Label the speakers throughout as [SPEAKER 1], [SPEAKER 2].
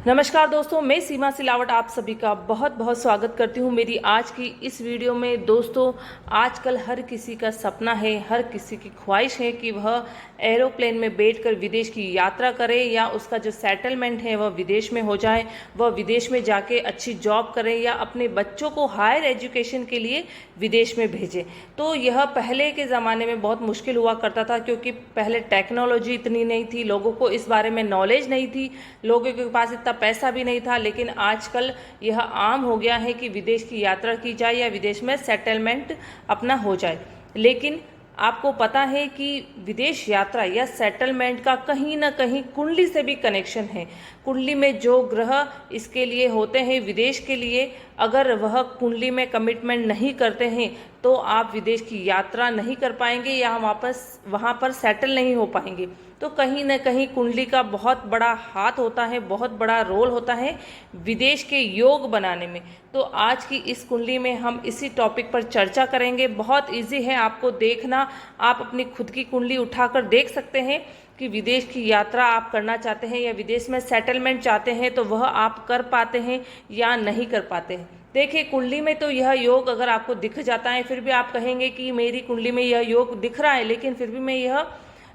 [SPEAKER 1] नमस्कार दोस्तों, मैं सीमा सिलावट आप सभी का बहुत बहुत स्वागत करती हूँ मेरी आज की इस वीडियो में। दोस्तों, आजकल हर किसी का सपना है, हर किसी की ख्वाहिश है कि वह एरोप्लेन में बैठकर विदेश की यात्रा करे या उसका जो सेटलमेंट है वह विदेश में हो जाए, वह विदेश में जाके अच्छी जॉब करे या अपने बच्चों को हायर एजुकेशन के लिए विदेश में भेजे। तो यह पहले के ज़माने में बहुत मुश्किल हुआ करता था, क्योंकि पहले टेक्नोलॉजी इतनी नहीं थी, लोगों को इस बारे में नॉलेज नहीं थी, लोगों के पास इतना पैसा भी नहीं था। लेकिन आजकल यह आम हो गया है कि विदेश की यात्रा की जाए या विदेश में सेटलमेंट अपना हो जाए। लेकिन आपको पता है कि विदेश यात्रा या सेटलमेंट का कहीं ना कहीं कुंडली से भी कनेक्शन है। कुंडली में जो ग्रह इसके लिए होते हैं विदेश के लिए, अगर वह कुंडली में कमिटमेंट नहीं करते हैं तो आप विदेश की यात्रा नहीं कर पाएंगे या वापस वहाँ पर सेटल नहीं हो पाएंगे। तो कहीं ना कहीं कुंडली का बहुत बड़ा हाथ होता है, बहुत बड़ा रोल होता है विदेश के योग बनाने में। तो आज की इस कुंडली में हम इसी टॉपिक पर चर्चा करेंगे। बहुत इजी है आपको देखना, आप अपनी खुद की कुंडली उठाकर देख सकते हैं कि विदेश की यात्रा आप करना चाहते हैं या विदेश में सेटलमेंट चाहते हैं तो वह आप कर पाते हैं या नहीं कर पाते हैं। देखिए, कुंडली में तो यह योग अगर आपको दिख जाता है, फिर भी आप कहेंगे कि मेरी कुंडली में यह योग दिख रहा है लेकिन फिर भी मैं यह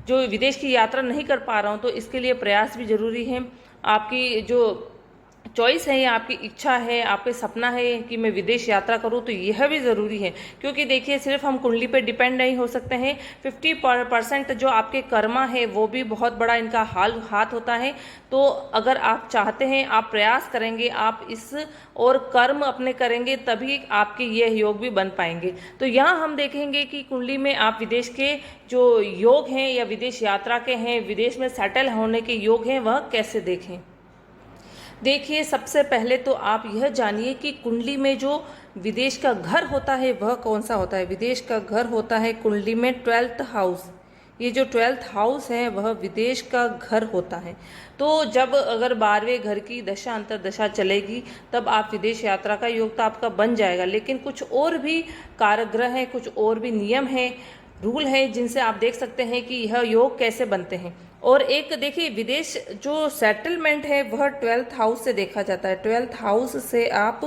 [SPEAKER 1] जो विदेश की यात्रा नहीं कर पा रहा हूँ, तो इसके लिए प्रयास भी जरूरी है। आपकी जो चॉइस है या आपकी इच्छा है, आपके सपना है कि मैं विदेश यात्रा करूं, तो यह भी ज़रूरी है। क्योंकि देखिए, सिर्फ हम कुंडली पे डिपेंड नहीं हो सकते हैं। 50% जो आपके कर्मा है वो भी बहुत बड़ा इनका हाथ होता है। तो अगर आप चाहते हैं, आप प्रयास करेंगे, आप इस और कर्म अपने करेंगे, तभी आपके यह योग भी बन पाएंगे। तो यहाँ हम देखेंगे कि कुंडली में आप विदेश के जो योग हैं या विदेश यात्रा के हैं, विदेश में सेटल होने के योग हैं, वह कैसे देखें। देखिए, सबसे पहले तो आप यह जानिए कि कुंडली में जो विदेश का घर होता है वह कौन सा होता है। विदेश का घर होता है कुंडली में 12th हाउस। ये जो 12th हाउस है वह विदेश का घर होता है। तो जब अगर 12वें घर की दशा अंतरदशा चलेगी तब आप विदेश यात्रा का योग तो आपका बन जाएगा। लेकिन कुछ और भी कारग्रह हैं, कुछ और भी नियम हैं, रूल है, जिनसे आप देख सकते हैं कि यह योग कैसे बनते हैं। और एक देखिए, विदेश जो सेटलमेंट है वह 12th हाउस से देखा जाता है। 12th हाउस से आप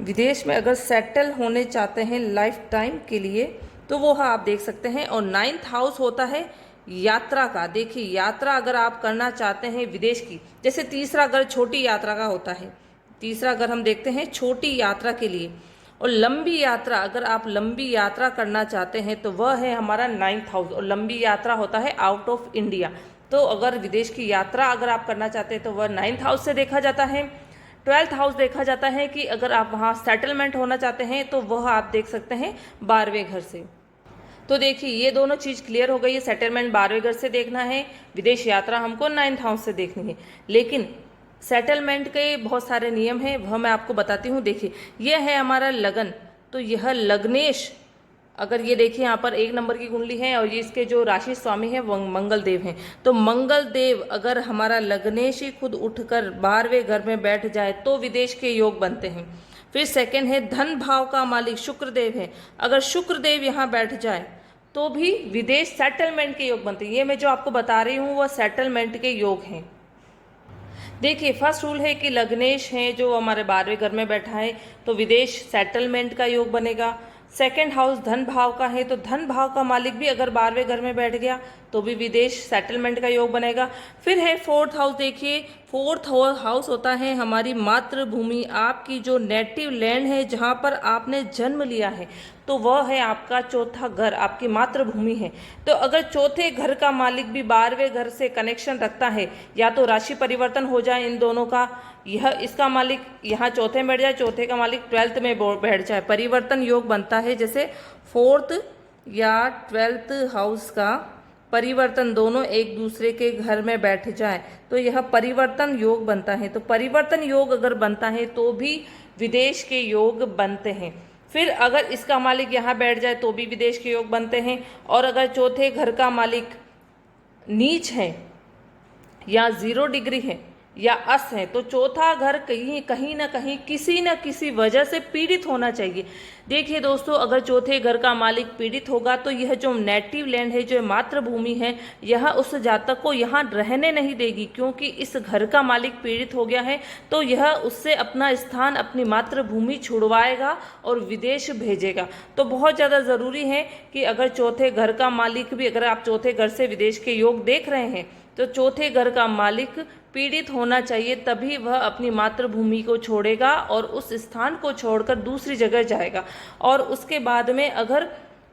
[SPEAKER 1] विदेश में अगर सेटल होने चाहते हैं लाइफ टाइम के लिए तो वो आप देख सकते हैं। और 9th हाउस होता है यात्रा का। देखिए, यात्रा अगर आप करना चाहते हैं विदेश की, जैसे तीसरा घर छोटी यात्रा का होता है। तीसरा घर हम देखते हैं छोटी यात्रा के लिए। और लंबी यात्रा, अगर आप लंबी यात्रा करना चाहते हैं तो वह है हमारा 9th हाउस। और लंबी यात्रा होता है आउट ऑफ इंडिया। तो अगर विदेश की यात्रा अगर आप करना चाहते हैं तो वह 9th हाउस से देखा जाता है। 12th हाउस देखा जाता है कि अगर आप वहाँ सेटलमेंट होना चाहते हैं तो वह आप देख सकते हैं 12वें घर से। तो देखिए, ये दोनों चीज़ क्लियर हो गई है। सेटलमेंट 12वें घर से देखना है, विदेश यात्रा हमको 9th हाउस से देखनी है। लेकिन सेटलमेंट के बहुत सारे नियम हैं, वह मैं आपको बताती हूँ। देखिए, यह है हमारा लगन। तो यह लग्नेश, अगर ये देखिए यहाँ पर 1 नंबर की कुंडली है और ये इसके जो राशि स्वामी है वो मंगल देव हैं। तो मंगल देव अगर हमारा लग्नेश ही खुद उठकर 12वें घर में बैठ जाए तो विदेश के योग बनते हैं। फिर सेकंड है धन भाव का मालिक शुक्र देव है। अगर शुक्र देव यहाँ बैठ जाए तो भी विदेश सेटलमेंट के योग बनते हैं। ये मैं जो आपको बता रही हूँ वह सेटलमेंट के योग हैं। देखिए, फर्स्ट रूल है कि लग्नेश है जो हमारे 12वें घर में बैठा है तो विदेश सेटलमेंट का योग बनेगा। सेकंड हाउस धन भाव का है तो धन भाव का मालिक भी अगर 12वें घर में बैठ गया तो भी विदेश सेटलमेंट का योग बनेगा। फिर है 4th हाउस। देखिए, 4th हाउस होता है हमारी मातृभूमि, आपकी जो नेटिव लैंड है जहाँ पर आपने जन्म लिया है, तो वह है आपका चौथा घर, आपकी मातृभूमि है। तो अगर चौथे घर का मालिक भी 12वें घर से कनेक्शन रखता है, या तो राशि परिवर्तन हो जाए इन दोनों का, यह इसका मालिक यहाँ चौथे में बैठ जाए, चौथे का मालिक 12th में बैठ जाए, परिवर्तन योग बनता है। जैसे 4th या 12th हाउस का परिवर्तन दोनों एक दूसरे के घर में बैठ जाए तो यह परिवर्तन योग बनता है। तो परिवर्तन योग अगर बनता है तो भी विदेश के योग बनते हैं। फिर अगर इसका मालिक यहाँ बैठ जाए तो भी विदेश के योग बनते हैं। और अगर चौथे घर का मालिक नीच है या 0 डिग्री है या अस हैं, तो चौथा घर कहीं ना कहीं किसी न किसी वजह से पीड़ित होना चाहिए। देखिए दोस्तों, अगर चौथे घर का मालिक पीड़ित होगा तो यह जो नेटिव लैंड है, जो मातृभूमि है, यह उस जातक को यहाँ रहने नहीं देगी, क्योंकि इस घर का मालिक पीड़ित हो गया है तो यह उससे अपना स्थान, अपनी मातृभूमि छुड़वाएगा और विदेश भेजेगा। तो बहुत ज़्यादा ज़रूरी है कि अगर चौथे घर का मालिक भी, अगर आप चौथे घर से विदेश के योग देख रहे हैं, तो चौथे घर का मालिक पीड़ित होना चाहिए, तभी वह अपनी मातृभूमि को छोड़ेगा और उस स्थान को छोड़कर दूसरी जगह जाएगा। और उसके बाद में अगर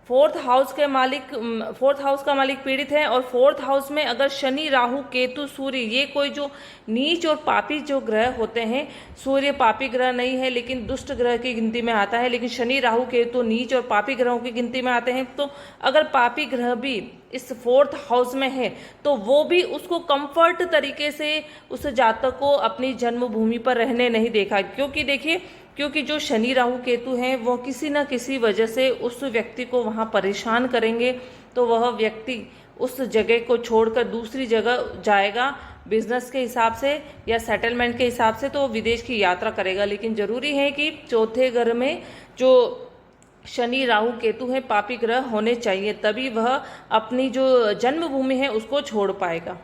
[SPEAKER 1] फोर्थ हाउस का मालिक पीड़ित है और फोर्थ हाउस में अगर शनि, राहु, केतु, सूर्य, ये कोई जो नीच और पापी जो ग्रह होते हैं, सूर्य पापी ग्रह नहीं है लेकिन दुष्ट ग्रह की गिनती में आता है, लेकिन शनि, राहु, केतु नीच और पापी ग्रहों की गिनती में आते हैं, तो अगर पापी ग्रह भी इस फोर्थ हाउस में है तो वो भी उसको कंफर्ट तरीके से उस जातक को अपनी जन्मभूमि पर रहने नहीं देगा। क्योंकि जो शनि, राहु, केतु हैं वो किसी न किसी वजह से उस व्यक्ति को वहाँ परेशान करेंगे, तो वह व्यक्ति उस जगह को छोड़कर दूसरी जगह जाएगा बिजनेस के हिसाब से या सेटलमेंट के हिसाब से, तो विदेश की यात्रा करेगा। लेकिन ज़रूरी है कि चौथे घर में जो शनि, राहु, केतु है, पापी ग्रह होने चाहिए, तभी वह अपनी जो जन्मभूमि है उसको छोड़ पाएगा।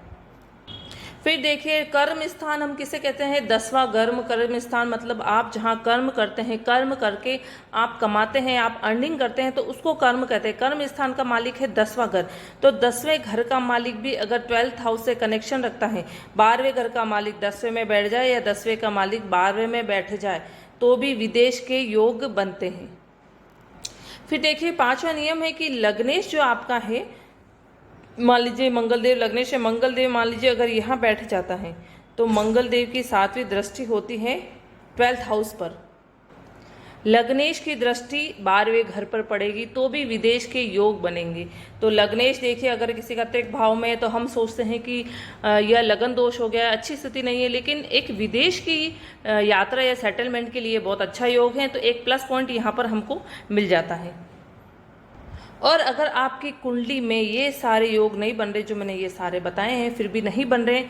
[SPEAKER 1] फिर देखिए, कर्म स्थान हम किसे कहते हैं? 10वां कर्म स्थान, मतलब आप जहाँ कर्म करते हैं, कर्म करके आप कमाते हैं, आप अर्निंग करते हैं, तो उसको कर्म कहते हैं। कर्म स्थान का मालिक है 10वां घर। तो 10वें घर का मालिक भी अगर 12th हाउस से कनेक्शन रखता है, 12वें घर का मालिक 10वें में बैठ जाए या 10वें का मालिक 12वें में बैठ जाए, तो भी विदेश के योग बनते हैं। फिर देखिए, 5वां नियम है कि लग्नेश जो आपका है, मान लीजिए मंगलदेव, लग्नेश है मंगलदेव, मान लीजिए अगर यहाँ बैठ जाता है तो मंगलदेव की 7वीं दृष्टि होती है 12th हाउस पर। लग्नेश की दृष्टि 12वें घर पर पड़ेगी तो भी विदेश के योग बनेंगे। तो लग्नेश देखिए, अगर किसी का तृक भाव में है तो हम सोचते हैं कि यह लगन दोष हो गया, अच्छी स्थिति नहीं है, लेकिन एक विदेश की यात्रा या सेटलमेंट के लिए बहुत अच्छा योग है, तो एक प्लस पॉइंट यहाँ पर हमको मिल जाता है। और अगर आपकी कुंडली में ये सारे योग नहीं बन रहे, जो मैंने ये सारे बताए हैं, फिर भी नहीं बन रहे,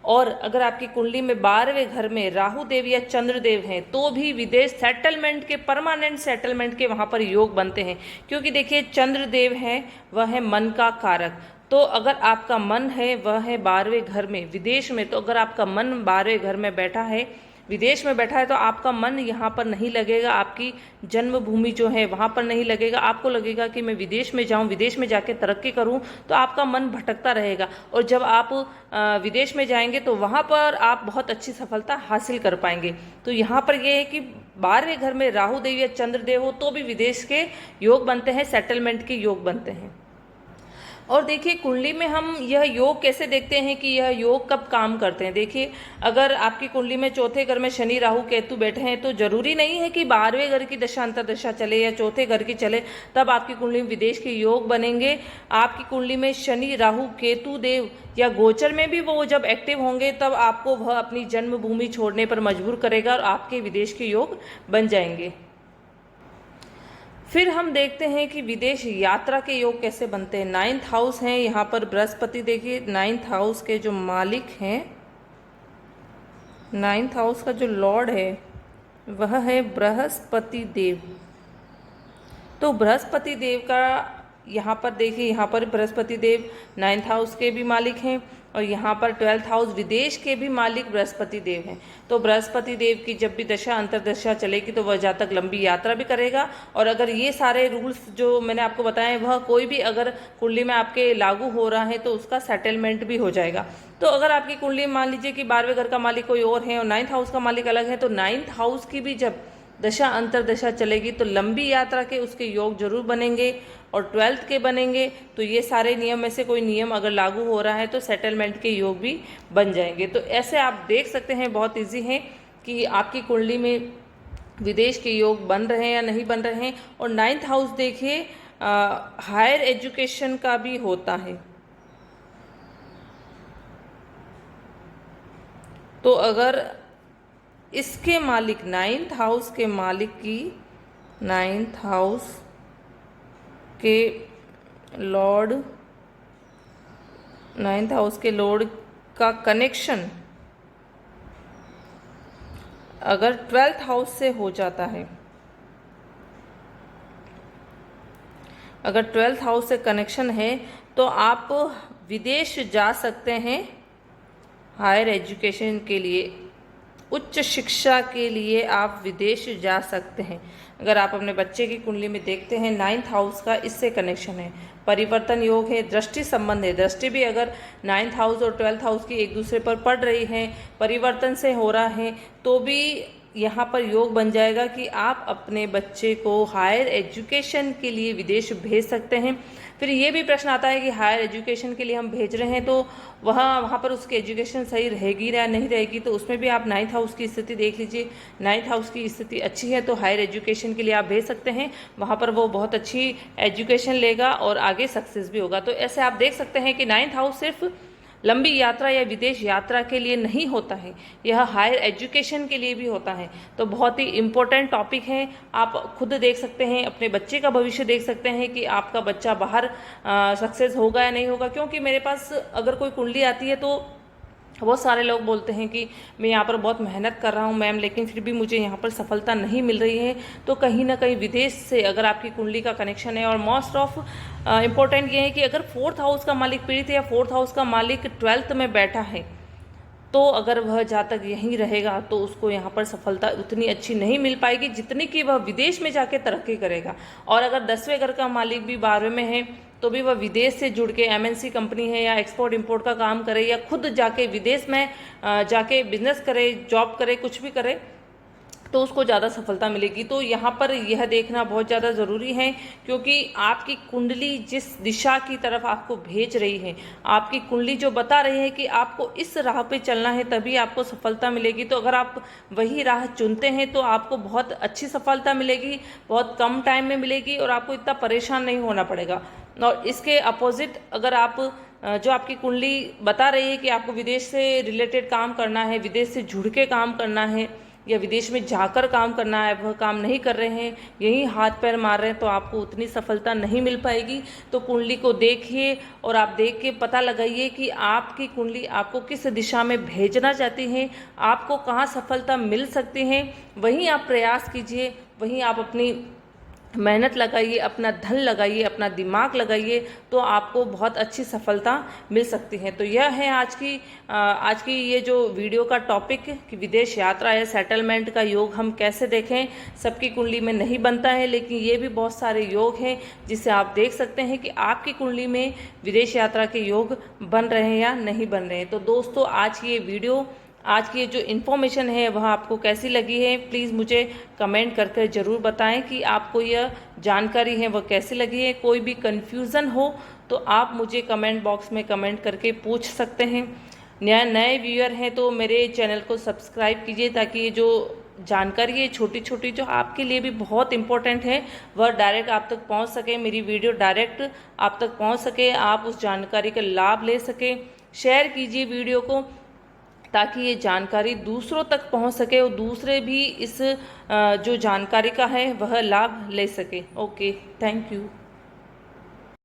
[SPEAKER 1] और अगर आपकी कुंडली में 12वें घर में राहु देव या चंद्रदेव हैं, तो भी विदेश सेटलमेंट के, परमानेंट सेटलमेंट के वहाँ पर योग बनते हैं। क्योंकि देखिए, चंद्रदेव हैं, वह है मन का कारक। तो अगर आपका मन है वह है 12वें घर में विदेश में, तो अगर आपका मन 12वें घर में बैठा है, विदेश में बैठा है, तो आपका मन यहाँ पर नहीं लगेगा, आपकी जन्मभूमि जो है वहाँ पर नहीं लगेगा। आपको लगेगा कि मैं विदेश में जाऊँ, विदेश में जाके तरक्की करूँ, तो आपका मन भटकता रहेगा। और जब आप विदेश में जाएंगे तो वहाँ पर आप बहुत अच्छी सफलता हासिल कर पाएंगे। तो यहाँ पर यह है कि 12वें घर में राहु देव या चंद्रदेव हो तो भी विदेश के योग बनते हैं, सेटलमेंट के योग बनते हैं। और देखिए, कुंडली में हम यह योग कैसे देखते हैं कि यह योग कब काम करते हैं। देखिए, अगर आपकी कुंडली में चौथे घर में शनि, राहु, केतु बैठे हैं, तो जरूरी नहीं है कि 12वें घर की दशा अंतर्दशा चले या चौथे घर की चले तब आपकी कुंडली में विदेश के योग बनेंगे। आपकी कुंडली में शनि, राहु, केतु देव या गोचर में भी वो जब एक्टिव होंगे तब आपको वह अपनी जन्मभूमि छोड़ने पर मजबूर करेगा और आपके विदेश के योग बन जाएंगे। फिर हम देखते हैं कि विदेश यात्रा के योग कैसे बनते हैं। 9th हाउस हैं यहाँ पर बृहस्पति। देखिए, 9th हाउस के जो मालिक हैं, 9th हाउस का जो लॉर्ड है वह है बृहस्पति देव। तो बृहस्पति देव का यहाँ पर देखिए, यहाँ पर बृहस्पति देव 9th हाउस के भी मालिक हैं और यहाँ पर 12th हाउस विदेश के भी मालिक बृहस्पति देव हैं। तो बृहस्पति देव की जब भी दशा अंतर्दशा चलेगी तो वह जातक लंबी यात्रा भी करेगा। और अगर ये सारे रूल्स जो मैंने आपको बताए वह कोई भी अगर कुंडली में आपके लागू हो रहा है तो उसका सेटलमेंट भी हो जाएगा। तो अगर आपकी कुंडली मान लीजिए कि 12वें घर का मालिक कोई और है और 9th हाउस का मालिक अलग है, तो 9th हाउस की भी जब दशा अंतर्दशा चलेगी तो लंबी यात्रा के उसके योग जरूर बनेंगे और 12th के बनेंगे। तो ये सारे नियम में से कोई नियम अगर लागू हो रहा है तो सेटलमेंट के योग भी बन जाएंगे। तो ऐसे आप देख सकते हैं, बहुत इजी है कि आपकी कुंडली में विदेश के योग बन रहे हैं या नहीं बन रहे हैं। और 9th हाउस देखिए, हायर एजुकेशन का भी होता है। तो अगर इसके मालिक 9th हाउस के मालिक की 9th हाउस के लॉर्ड 9th हाउस के लॉर्ड का कनेक्शन अगर 12th हाउस से हो जाता है, अगर 12th हाउस से कनेक्शन है तो आप विदेश जा सकते हैं हायर एजुकेशन के लिए, उच्च शिक्षा के लिए आप विदेश जा सकते हैं। अगर आप अपने बच्चे की कुंडली में देखते हैं 9th हाउस का इससे कनेक्शन है, परिवर्तन योग है, दृष्टि संबंध है, दृष्टि भी अगर 9th हाउस और 12th हाउस की एक दूसरे पर पड़ रही है, परिवर्तन से हो रहा है, तो भी यहाँ पर योग बन जाएगा कि आप अपने बच्चे को हायर एजुकेशन के लिए विदेश भेज सकते हैं। फिर ये भी प्रश्न आता है कि हायर एजुकेशन के लिए हम भेज रहे हैं तो वहाँ पर उसकी एजुकेशन सही रहेगी या नहीं रहेगी, तो उसमें भी आप 9th हाउस की स्थिति देख लीजिए। 9th हाउस की स्थिति अच्छी है तो हायर एजुकेशन के लिए आप भेज सकते हैं, वहाँ पर वो बहुत अच्छी एजुकेशन लेगा और आगे सक्सेस भी होगा। तो ऐसे आप देख सकते हैं कि 9th हाउस सिर्फ लंबी यात्रा या विदेश यात्रा के लिए नहीं होता है, यह हायर एजुकेशन के लिए भी होता है। तो बहुत ही इम्पोर्टेंट टॉपिक है, आप खुद देख सकते हैं, अपने बच्चे का भविष्य देख सकते हैं कि आपका बच्चा बाहर सक्सेस होगा या नहीं होगा। क्योंकि मेरे पास अगर कोई कुंडली आती है तो बहुत सारे लोग बोलते हैं कि मैं यहाँ पर बहुत मेहनत कर रहा हूँ मैम, लेकिन फिर भी मुझे यहाँ पर सफलता नहीं मिल रही है। तो कहीं ना कहीं विदेश से अगर आपकी कुंडली का कनेक्शन है, और मोस्ट ऑफ इम्पोर्टेंट ये है कि अगर 4th हाउस का मालिक पीड़ित है या 4th हाउस का मालिक 12th में बैठा है, तो अगर वह जातक यहीं रहेगा तो उसको यहाँ पर सफलता उतनी अच्छी नहीं मिल पाएगी जितनी कि वह विदेश में जाके तरक्की करेगा। और अगर 10वें घर का मालिक भी 12वें में है तो भी वह विदेश से जुड़ के MNC कंपनी है या एक्सपोर्ट इंपोर्ट का काम करे या खुद जाके विदेश में जाके बिजनेस करे, जॉब करे, कुछ भी करे, तो उसको ज़्यादा सफलता मिलेगी। तो यहाँ पर यह देखना बहुत ज़्यादा ज़रूरी है, क्योंकि आपकी कुंडली जिस दिशा की तरफ आपको भेज रही है, आपकी कुंडली जो बता रही है कि आपको इस राह पे चलना है तभी आपको सफलता मिलेगी। तो अगर आप वही राह चुनते हैं तो आपको बहुत अच्छी सफलता मिलेगी, बहुत कम टाइम में मिलेगी और आपको इतना परेशान नहीं होना पड़ेगा। और इसके अपोजिट अगर आप जो आपकी कुंडली बता रही है कि आपको विदेश से रिलेटेड काम करना है, विदेश से जुड़ के काम करना है या विदेश में जाकर काम करना है, वह काम नहीं कर रहे हैं, यही हाथ पैर मार रहे हैं, तो आपको उतनी सफलता नहीं मिल पाएगी। तो कुंडली को देखिए और आप देख के पता लगाइए कि आपकी कुंडली आपको किस दिशा में भेजना चाहती है, आपको कहाँ सफलता मिल सकती है, वहीं आप प्रयास कीजिए, वहीं आप अपनी मेहनत लगाइए, अपना धन लगाइए, अपना दिमाग लगाइए, तो आपको बहुत अच्छी सफलता मिल सकती है। तो यह है आज की ये जो वीडियो का टॉपिक कि विदेश यात्रा या सेटलमेंट का योग हम कैसे देखें। सबकी कुंडली में नहीं बनता है, लेकिन ये भी बहुत सारे योग हैं जिसे आप देख सकते हैं कि आपकी कुंडली में विदेश यात्रा के योग बन रहे हैं या नहीं बन रहे हैं। तो दोस्तों, आज की ये वीडियो, आज की जो इन्फॉर्मेशन है वह आपको कैसी लगी है, प्लीज़ मुझे कमेंट करके ज़रूर बताएं कि आपको यह जानकारी है वह कैसी लगी है। कोई भी कन्फ्यूज़न हो तो आप मुझे कमेंट बॉक्स में कमेंट करके पूछ सकते हैं। नए व्यूअर हैं तो मेरे चैनल को सब्सक्राइब कीजिए, ताकि ये जो जानकारी है छोटी छोटी जो आपके लिए भी बहुत इंपॉर्टेंट है वह डायरेक्ट आप तक पहुंच सके, मेरी वीडियो डायरेक्ट आप तक पहुंच सके, आप उस जानकारी का लाभ ले सके। शेयर कीजिए वीडियो को ताकि ये जानकारी दूसरों तक पहुंच सके और दूसरे भी इस जो जानकारी का है वह लाभ ले सके। Okay, thank you.